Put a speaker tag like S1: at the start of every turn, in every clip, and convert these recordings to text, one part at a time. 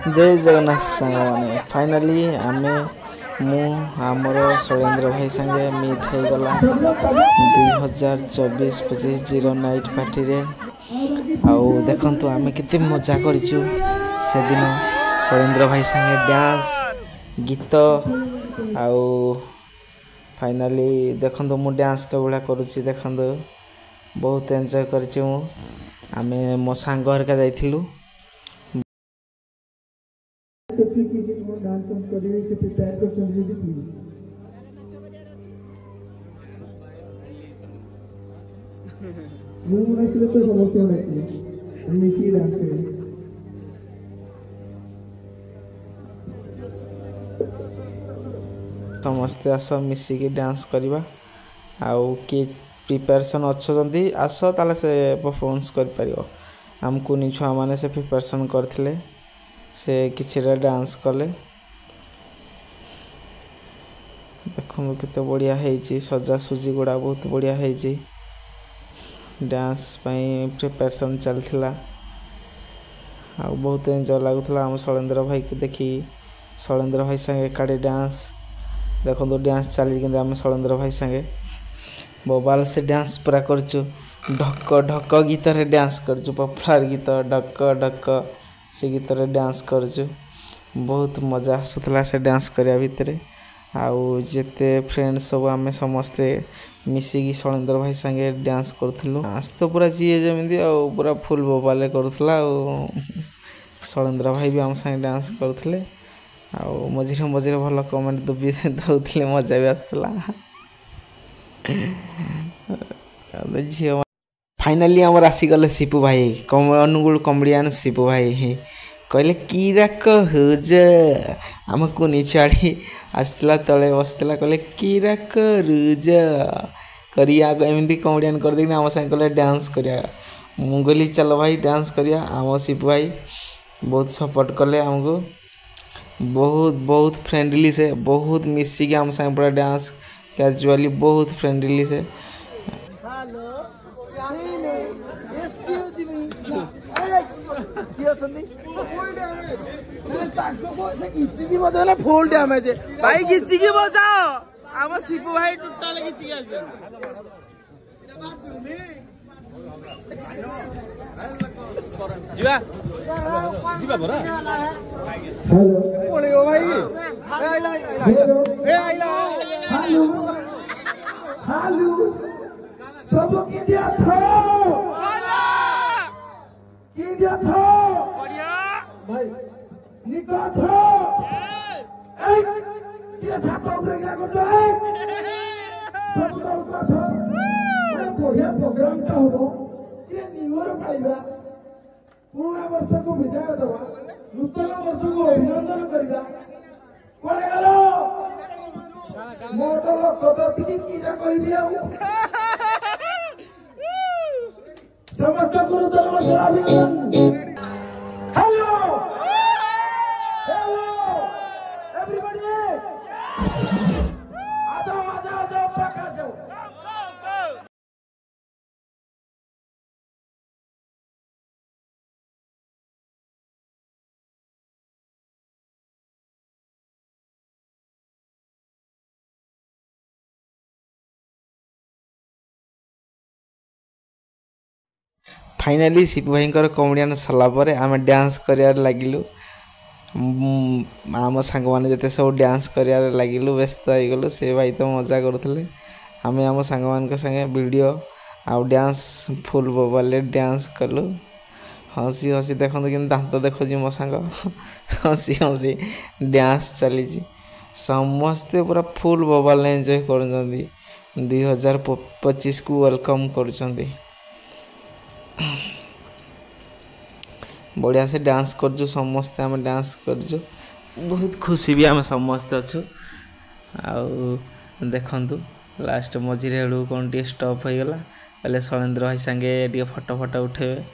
S1: जय जगन्नाथ सांग मैंने फाइनाली आमे मु आमर शैलेन्द्र भाई संगे मीट हो गला 2024-25 जीरो नाइट पार्टी रे आउ देखंतु आमे केते मजा करिछु से दिन शैलेन्द्र भाई संगे डांस गीत आउ फाइनाली देखंतु मु डांस के बड़ा करूची देखंतु बहुत एंजॉय करिछु आमे मो सांग घर का जाइथिलु
S2: डांस करिवे से प्रिपेयर कर चली जी प्लीज मु नसिले तो समस्या नहीं हम मिसी डांस करें
S1: समस्ते आस मिसी के डांस करवा आउ कि प्रिपरेशन अच्छी आस ताले से परफॉर्मेंस कर पारियो हमको नि छुआ माने से प्रिपरेशन करथिले से किसी डांस कले देखो केते बढ़िया है सजा सुजी गुड़ा बहुत बढ़िया है डांस प्रिपरेशन चलता आ बहुत एंजॉय लगुला आम शैलेन्द्र भाई को देखी शैलेन्द्र भाई संगे एकाड़े डांस देखो तो डांस चली कि आम शैलेन्द्र भाई संगे मोबाइल से डांस पूरा करचु ढक ढक गीत रे डांस करचु पॉपुलर गीत ढक ढक से गीत रे डांस करचु बहुत मजा आसुला से डांस करिया भितर आउ जेते फ्रेंड सब आम समस्ते मिसिकी शैलेन्द्र भाई संगे डांस करूँ आज तो पूरा जीए जमी पूरा फुल मोबाइल करूला शैलेन्द्र भाई भी आम संगे डांस करुले मझे मझे भल कमेंट दौले मजा भी आसला झी फाइनाली आमर आसीगले सीपू भाई अनुगुल कमेडियन सीपू भाई कहले कीरा कहुज आमको नहीं छाड़ी आसला तले बसला कहले कीरा करुज करिया एमती कमेडियन कर देना आम साथ कहले डांस करिया मु कहली चलो भाई डांस करिया आम सीपू भाई बहुत सपोर्ट कले आमको बहुत बहुत फ्रेंडली से बहुत मिसिकी आम साथ पूरा डांस कैजुअली बहुत फ्रेंडली से
S3: फुल डैमेज भाई घिची की बचाओ आम शिपू भाई टोटाल घिची की जीवा जीवा बरा
S2: हेलो
S3: बोलियो भाई ए आइला
S2: हेलो हेलो सब की दिया छो की दिया छो
S3: बढ़िया
S2: भाई निको छो ए ये छाता ऊपर क्या करते हैं सब लोग का छो बढ़िया प्रोग्राम का हो ये न्यूयर पाइबा पुराना वर्ष को विदाय दवा नूतन वर्ष को अभिनंदन करिबा कोडे गलो मोटो लोक तो टिकी कीरा कहबी आ समस्त गुरुजन वर्ष अभिनंदन हेलो हेलो एवरीबॉडी आ जाओ पक्का जाओ
S1: फाइनाली सीपू भाई कमेडियन सरला आम डांस कर लगिलु आम सांग मैंने जिते सब डांस कर लगिलु व्यस्त हो गलु से भाई तो मजा करुले आम आम सांग मान संगे वीडियो आउ डांस फुल मोबाइल डांस कलु हसी हसी देखो कि दांत देखो मो सांग हसी हसी डांस चली समस्ते पूरा फुल मोबाइल एंजॉय कर 2025 को वेलकम कर बढ़िया से डांस करजु समस्ते आम डांस करजु बहुत खुशी भी आम समस्ते अच्छु देखु लास्ट मझे हेड़ू कौन टे स्टॉप हो गला पहले शैलेन्द्र भाई संगे टे फोटो फोटो उठेबे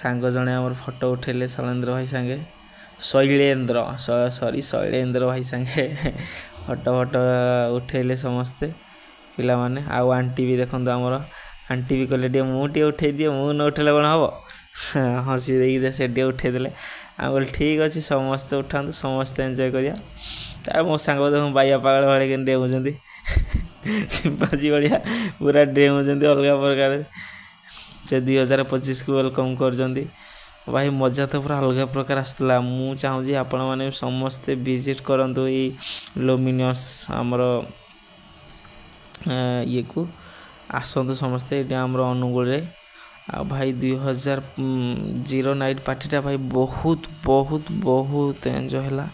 S1: सांग जड़े आम फोटो उठेले शैलेन्द्र भाई संगे शैलेन्द्र भाई संगे फोटो फोटो उठेले समस्ते पिला माने आउ आंटी भी देखो आमर आंटी भी कहले टे मुझे उठे दिए मु न उठेले कौन हम हसी से उठे ଆମେ କହିଲି ଠିକ୍ ଅଛି ସମସ୍ତେ ଉଠାନ୍ତୁ ସମସ୍ତେ ଏନ୍ଜୟ କରିବା। ଆଉ ମୋ ସାଙ୍ଗ ଦେଖୁନ ବାଇଆ ପାଗଳ ଭଳିଆ କେମିତି ଡେଉଁଛନ୍ତି ସିମ୍ପାଜି ଭଳିଆ ପୁରା ଡେଉଁଛନ୍ତି ଅଲଗା ପ୍ରକାର। ସେ 2025କୁ ୱେଲକମ୍ କରୁଛନ୍ତି। ଭାଇ ମଜା ତ ପୁରା ଅଲଗା ପ୍ରକାର ଆସୁଥିଲା। ମୁଁ ଚାହୁଁଛି ଆପଣମାନେ ସମସ୍ତେ ଭିଜିଟ୍ କରନ୍ତୁ ଏଇ ଲୁମିନିୟସ୍ ଆମର ଇଏକୁ ଆସନ୍ତୁ ସମସ୍ତେ। ଏଇଟା ଆମର ଅନୁଗୁଳରେ। ଆଉ ଭାଇ 2000 ନାଇଟ୍ ପାର୍ଟିଟା ଭାଇ ବହୁତ ଏନ୍ଜୟ ହେଲା।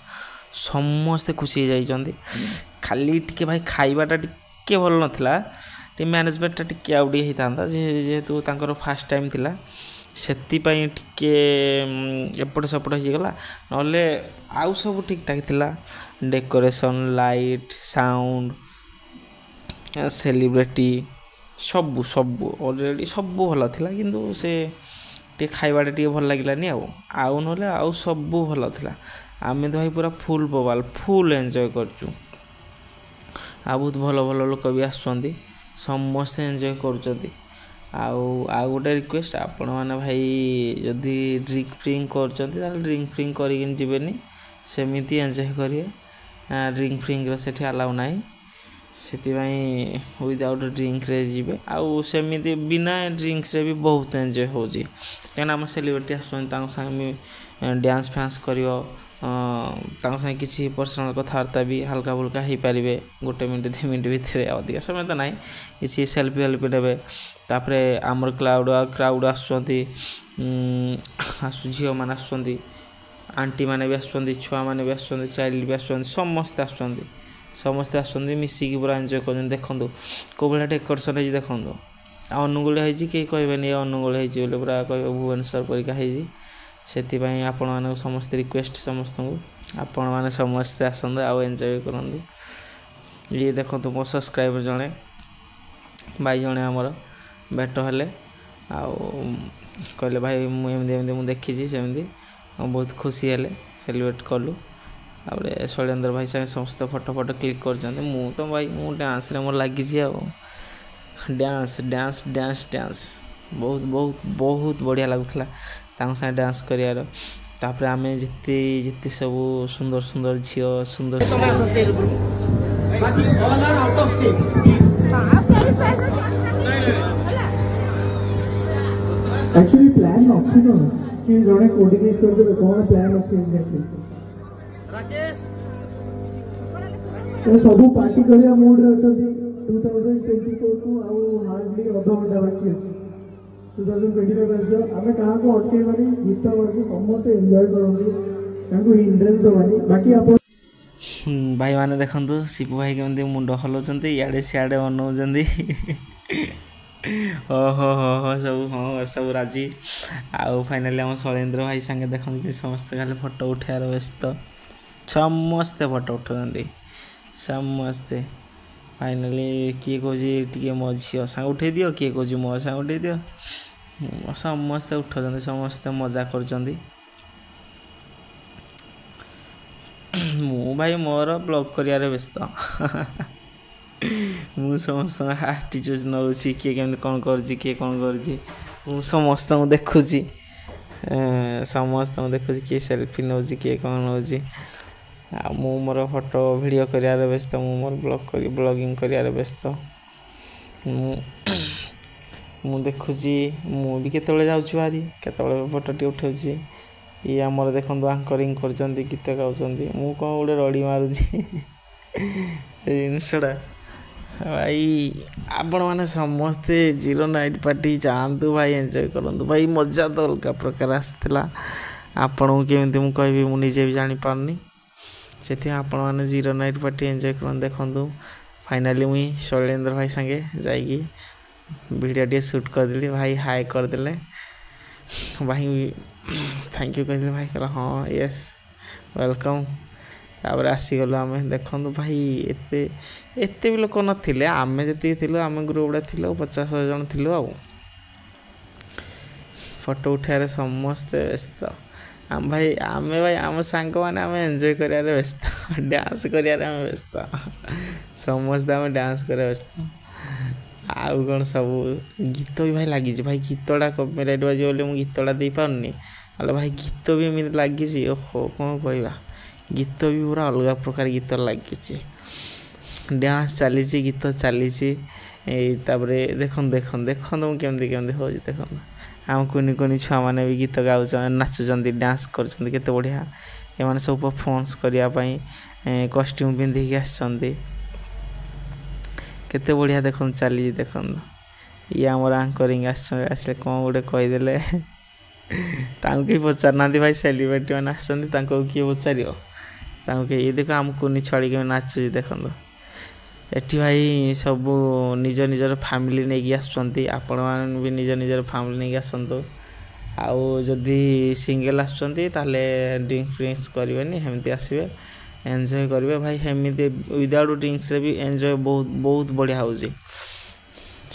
S1: ସମସ୍ତେ ଖୁସି ହେଇଯାଇଛନ୍ତି। ଖାଲି ଟିକେ ଭାଇ ଖାଇବାଟା ଟିକେ ଭଲ ନଥିଲା, ଟିକେ ମ୍ୟାନେଜମେଣ୍ଟଟା ଟିକେ ଆଉ ଟିକେ ହେଇଥାନ୍ତା ଯେହେତୁ ତାଙ୍କର ଫାର୍ଷ୍ଟ ଟାଇମ୍ ଥିଲା, ସେଥିପାଇଁ ଟିକେ ଏପଟ ସେପଟ ହେଇଗଲା। ନହେଲେ ଆଉ ସବୁ ଠିକ୍ଠାକ୍ ଥିଲା। ଡେକୋରେସନ୍, ଲାଇଟ୍, ସାଉଣ୍ଡ, ସେଲିବ୍ରିଟି ସବୁ ଅଲରେଡ଼ି ସବୁ ଭଲ ଥିଲା, କିନ୍ତୁ ସେ ଟିକେ ଖାଇବାଟା ଟିକେ ଭଲ ଲାଗିଲାନି ଆଉ ନହେଲେ ଆଉ ସବୁ ଭଲ ଥିଲା। ଆମେ ତ ଭାଇ ପୁରା ଫୁଲ୍ ଏନ୍ଜୟ କରିଛୁ। ଆଉ ବହୁତ ଭଲ ଲୋକ ବି ଆସୁଛନ୍ତି, ସମସ୍ତେ ଏନ୍ଜୟ କରୁଛନ୍ତି। ଆଉ ଗୋଟେ ରିକ୍ୱେଷ୍ଟ, ଆପଣମାନେ ଭାଇ ଯଦି ଡ୍ରିଙ୍କ୍ କରୁଛନ୍ତି ତାହେଲେ ଡ୍ରିଙ୍କ୍ କରିକି ଯିବେନି, ସେମିତି ଏନ୍ଜୟ କରିବେ। ଡ୍ରିଙ୍କ୍ର ସେଠି ଆଲାଉ ନାହିଁ, ସେଥିପାଇଁ ୱିଦାଉଟ୍ ଡ୍ରିଙ୍କ୍ରେ ଯିବେ। ଆଉ ସେମିତି ବିନା ଡ୍ରିଙ୍କ୍ସରେ ବି ବହୁତ ଏନ୍ଜୟ ହେଉଛି, କାହିଁକିନା ଆମ ସେଲିବ୍ରିଟି ଆସୁଛନ୍ତି, ତାଙ୍କ ସାଙ୍ଗେ ଡ୍ୟାନ୍ସ ଫ୍ୟାନ୍ସ କରିବ, ତାଙ୍କ ସାଙ୍ଗେ କିଛି ପର୍ସନାଲ୍ କଥାବାର୍ତ୍ତା ବି ହାଲକା ଫୁଲକା ହେଇପାରିବେ 1 ମିନିଟ୍ 2 ମିନିଟ୍ ଭିତରେ, ଅଧିକା ସମୟ ତ ନାହିଁ। କିଛି ସେଲ୍ଫି ନେବେ। ତାପରେ ଆମର କ୍ରାଉଡ଼ ଆସୁଛନ୍ତି, ଝିଅମାନେ ଆସୁଛନ୍ତି, ଆଣ୍ଟିମାନେ ବି ଆସୁଛନ୍ତି, ଛୁଆମାନେ ବି ଆସୁଛନ୍ତି, ଚାଇଲ୍ଡ ବି ଆସୁଛନ୍ତି, ସମସ୍ତେ ଆସୁଛନ୍ତି ମିଶିକି ପୁରା ଏନ୍ଜୟ କରୁଛନ୍ତି। ଦେଖନ୍ତୁ କେଉଁ ଭଳିଆ ଡେକୋରେସନ୍ ହେଇଛି ଦେଖନ୍ତୁ। ଆଉ ଅନୁଗୁଳ ହେଇଛି, କେହି କହିବେନି ଏ ଅନୁଗୁଳ ହେଇଛି ବୋଲି, ପୁରା କହିବେ ଭୁବନେଶ୍ୱର ପରିକା ହେଇଛି। ସେଥିପାଇଁ ଆପଣମାନଙ୍କୁ ସମସ୍ତେ ରିକ୍ୱେଷ୍ଟ, ସମସ୍ତଙ୍କୁ ଆପଣମାନେ ସମସ୍ତେ ଆସନ୍ତୁ ଆଉ ଏନ୍ଜୟ କରନ୍ତୁ। ଇଏ ଦେଖନ୍ତୁ ମୋ ସବସ୍କ୍ରାଇବର୍ ଜଣେ ଭାଇ ଜଣେ ଆମର ଭେଟ ହେଲେ, ଆଉ କହିଲେ ଭାଇ ମୁଁ ଏମିତି ମୁଁ ଦେଖିଛି ସେମିତି, ବହୁତ ଖୁସି ହେଲେ, ସେଲିବ୍ରେଟ୍ କଲୁ। ତାପରେ ଶୈଳେନ୍ଦ୍ର ଭାଇ ସାଙ୍ଗେ ସମସ୍ତେ ଫଟୋ କ୍ଲିକ୍ କରୁଛନ୍ତି। ମୁଁ ଡ୍ୟାନ୍ସରେ ମୋର ଲାଗିଛି ଆଉ ଡ୍ୟାନ୍ସ ବହୁତ ବଢ଼ିଆ ଲାଗୁଥିଲା ତାଙ୍କ ସାଙ୍ଗେ ଡ୍ୟାନ୍ସ କରିବାର। ତାପରେ ଆମେ ଯେତେ ସବୁ ସୁନ୍ଦର ଝିଅ, ସୁନ୍ଦର
S2: एक्चुअली प्लान अच्छी कौन कि जड़े कोऑर्डिनेट कर देबे कौन प्लान अच्छी एग्जैक्टली राकेश ए सब पार्टी करिया मूड रे अछंती 2024 को आउ हार्डली अध घंटा बाकी अछि 2025 आसो आमे कहा को अटके मारी गीत बजे समस्त एन्जॉय करंदी ताको हिंड्रेंस होबानी बाकी आप
S1: भाई माने देखंतु शिपू भाई केमती मुंड हलौचंती इयाडे सियाडे बनौचंती ओहो सब राजी। आउ फाइनाली आम शैलेन्द्र भाई संगे देखते समस्ते खाली फोटो उठार व्यस्त, समस्ते फोटो उठाते समस्ते। फाइनाली किए कौन टे मो झी सांग उठे दियो, किए कौन मो सांग उठे दियो, समस्ते उठाते समस्ते मजा कर। मु भाई मोर ब्लॉग करियार व्यस्त मु समस्त आटिट्यूड नौची किए केमती कौन करुच्ची किए कौन करुच्ची समस्त देखुची किए सेल्फी नौची किए कौन नौची। मु मोर फोटो वीडियो करियार व्यस्त, मु मोर ब्लॉगिंग करियार व्यस्त। मु देखुची मु भी केतबेले जाउची बारी, केतबेले फोटोटी उठाउची। ये आमर देखंतु आंकरिंग करचंती, गीत गाउचंती, मु कौन गोटे रड़ी मारुची जिनसटा। भाई आपण मैंने समस्ते 0 नाइट पार्टी जातु भाई, एंजॉय करूँ भाई, मजा तो अलग प्रकार आसला। आपण को केमती मुझे कहबी मुझे भी जानी पारनी, से आपण मैंने 0 नाइट पार्टी एंजॉय कर। देखु फाइनाली मुई शैलेन्द्र भाई संगे जाइकी वीडियो टे शूट करदेली, भाई हाई करदे भाई थैंक यू कहते भाई कहला हाँ यस वेलकम। तापर आसीगलु आम देखु भाई एते भी लोक नथिले, आमे जति थिलु आमे ग्रुपडा थिलु 50 जन थिलु। आ फोटो उठारे समस्ते व्यस्त। भाई आम सांग मैंने आम एंजॉय करियार व्यस्त, डांस करियार आम व्यस्त, समस्ते आम डांस करिया व्यस्त। आउ कौन सब गीत भी भाई लगी भाई, गीतटा कॉपीराइट बाजी बोली मुझे गीतटा दे पारनी, अरे भाई गीत भी एमती लगी ओहो कौन कहवा गीत भी पूरा अलग प्रकार गीत लगी डांस चली गीत चली देखो देखो देखो केमती केमती हो देखो आम कुनी कुनी छुआ मैंने भी गीत गाँच नाचुंट डांस कर बढ़िया एम सब परफॉर्मेंस करने कॉस्ट्यूम पिंधिकी आसते बढ़िया देखो चली देखो ये आमर आंकरिंग आसले कौन गोटे कहीदेले कहीं पचार ना भाई सेलिब्रिटी मैंने आसते किए पचार ये देख आम कुनी छड़ी के नाचुची देखो एटी भाई सब निज निजर फैमिली नहीं आसुँच आपण मैंने भी निज निजर फैमिली नहीं आसतु आउ जदि सिंगल आसुँच ताले ड्रिंक्स फ्रिंक्स करेंगे हेमती आसवे एंजॉय करेंगे भाई हेमती विदाउट ड्रिंक्स रे भी एंजॉय बहुत बहुत बढ़िया हो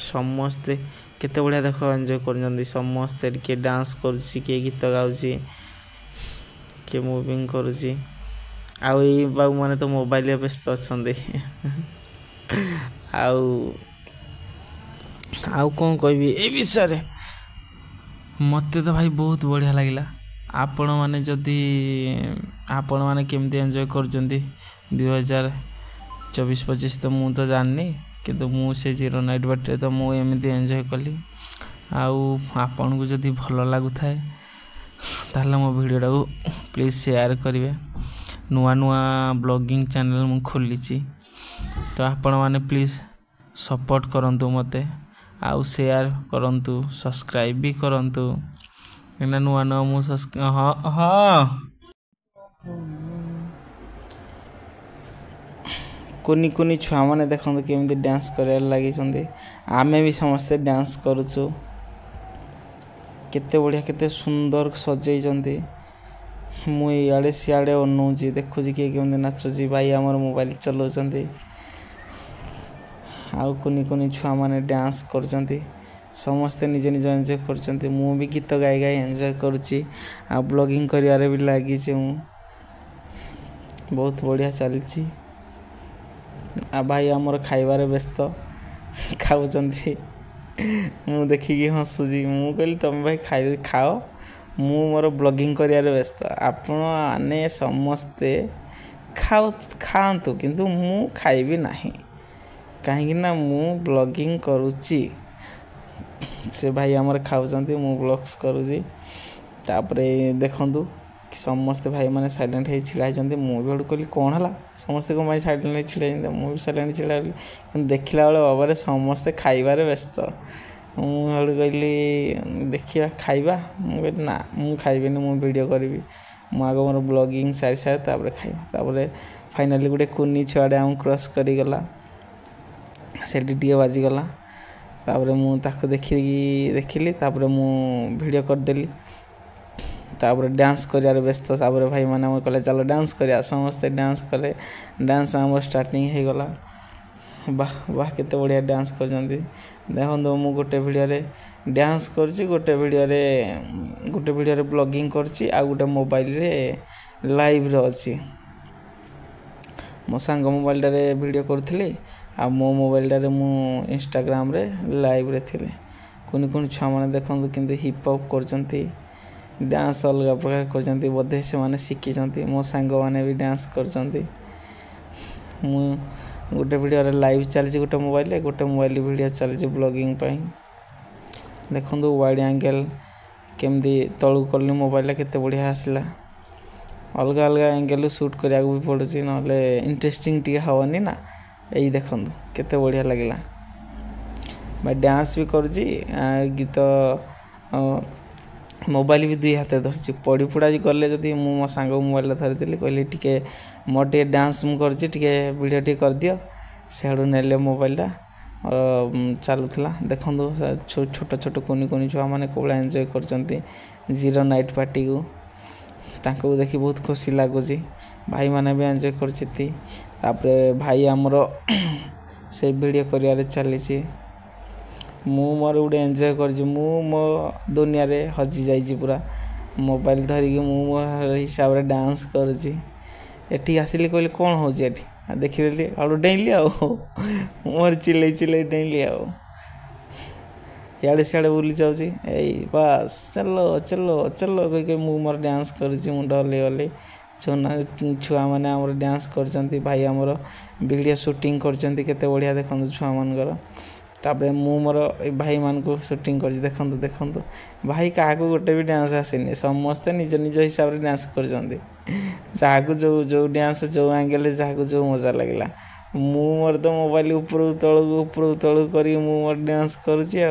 S1: समस्ते केते बढ़िया देख एंजॉय कर समस्ते किए डांस करुच्ची किए गीत गाँची किए मुविंग करुच्ची आउ ये बाबू मैंने तो मोबाइल व्यस्त अच्छा आउ कौन कहबी ए विषय मत तो भाई बहुत बढ़िया लगिला आपण माने जदि आपण माने केमती एंजॉय करजंती 2024-25 तो मु तो जाननी किंतु मु से जीरो नाइट बैटरी तो मु एमती एंजॉय कली आउ आपण को जदि भल लागु थाए ताहले मो वीडियोटा को प्लीज शेयर करिवे नुआ नुआ ब्लॉगिंग चैनल मु खोलीची तो आपण माने प्लीज सपोर्ट करंतु मते आउ शेयर करंतु सब्सक्राइब भी करंतु एना नुआ नुआ मु हाँ हाँ कुनी कुनी छुआ मैंने देखते केमती डांस कर लगी आमे भी समस्ते डांस करुचु केते बढ़िया केते सुंदर सजेइचंती मु इे सियाड़े अनौची देखुची किए केमती नाचुची भाई आमर मोबाइल चलाउचंती आउ कुनी कुनी छुआ मैंने डांस करचंती समस्ते निज निज एंजॉय करचंती मु भी गीत गाई गाई एंजॉय करुची आ ब्लॉगिंग करियारे भी लागी बहुत बढ़िया चलची आ भाई आमर खाइबारे व्यस्त खाऊचंती मु देखिकी हसुची मु कहली तुम भाई खाओ मु मोर ब्लॉगिंग करियारे व्यस्त आपण आने समस्ते खाआंतु किंतु मु खाइबी नाही कहीं ना मु ब्लॉगिंग करुची से भाई आमर खाऊचंती मु ब्लॉग्स करुची तापरे देखंतु समस्ते भाई मैंने साइलेंट हो छिड़ा मु भी कहली कौन है समस्ते कौन भाई साइलेंट छिड़ा मुझे साइलेंट छिड़ा देखला बेले बाबारे समस्ते खाइबारे व्यस्त मुझे कहली देखिया खाइबा मुझे ना मु खाइबिनी मु वीडियो करी मु आग मोर ब्लॉगिंग सारी सारे तापरे खाइबा तापरे फाइनाली गोटे कुनी छुआड़े आम क्रॉस करी गला सेठी टिके बाजीगला तापरे मु ताको देखिली तापरे मु वीडियो करदेली तापर डांस करियार व्यस्त तापर भाई माने हमर कहले चलो डांस करिया समस्ते डांस कले डांस हमर स्टार्टिंग हो गला वाह वाह केते बढ़िया डांस करजंती देखो मु गोटे वीडियो रे डांस करची गोटे वीडियो रे ब्लॉगिंग करची आ गोटे मोबाइल रे लाइव रे अछि मो संग मोबाइल रे वीडियो करथिली आ मो मोबाइल रे मु इंस्टाग्राम रे लाइव रे थिले कोन छुआ माने देखंतु किंतु हिप हॉप करजंती डांस अलग प्रकार करजंती बोधे से माने शिखिजंती मो सांग माने भी डांस करजंती मु गोटे वीडियो रे लाइव चलची गोटे मोबाइल वीडियो चलची ब्लॉगिंग पई देखंतु वाइड एंगल केमदी तळु करली मोबाइल केते बढ़िया आसला अलग अलग एंगल शूट करिया भी पड़ुची नले इंटरेस्टिंग टी हवनी ना एई देखंतु केते बढ़िया लागला मैं डांस भी करजी गीत मोबाइल भी दुई हाथ धरची पड़ी पुड़ा गले जदि मो सांग मोबाइल धरती कहली टिके मोर टे डांस मु करची टिके वीडियो टे कर दियो सेडू नेले मोबाइलटा चलुला देखो छोट छोट कुनी कुनी छुआ मैंने कौन एंजॉय करचंती जीरो नाइट पार्टी को तांको देखि बहुत खुशी लगुच भाई माने भी एंजॉय करचती तापरे भाई आमर से वीडियो करियारे चलीची मु मोर गोटे एंजॉय कर मो दुनिया रे हजी जाइए पूरा मोबाइल धरिकी मु मो हिसाब रे डांस करुची एठी आसिली कहली कौन हो देखीदेली आड़ डेली मोर चिल्ले चिल्ले डेली इे सियाड़े बुली जाऊँगी एई बस चलो चलो चलो कह मोर डांस करुँची मुंड हल्ले हल्ले छुना छुआ मैंने आमर डांस कर भाई आमर वीडियो शूटिंग करते बढ़िया देखो छुआ मानकर तापर मु मोर भाई मान को शूटिंग कर देखु देखु भाई क्या गोटे भी डांस आसनी समस्ते निज निज हिसाब से डांस कर जो जो डांस जो एंगल जहाँ जो मजा लगला मु मोर तो मोबाइल ऊपर तलू कर मोर डांस करुँची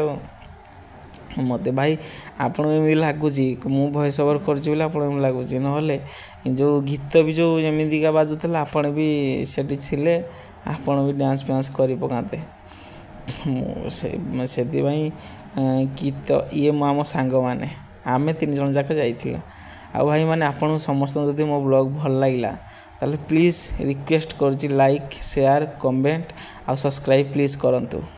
S1: मत भाई आपण एमती लगुच मु वॉइस ओवर कर आपन लगुच ना जो गीत भी जो एमतीका बाजुला आपण भी सेठी थिले आपण भी डांस फांस कर पकाते से गीत ये आम सांग मैंने आम 3 जन जाक जाइला आ भाई मैंने आपन समस्त जदि मो ब्लॉग भल लगिला ताले प्लीज़ रिक्वेस्ट कर लाइक शेयर कमेंट आ सब्सक्राइब प्लीज़ करंतु।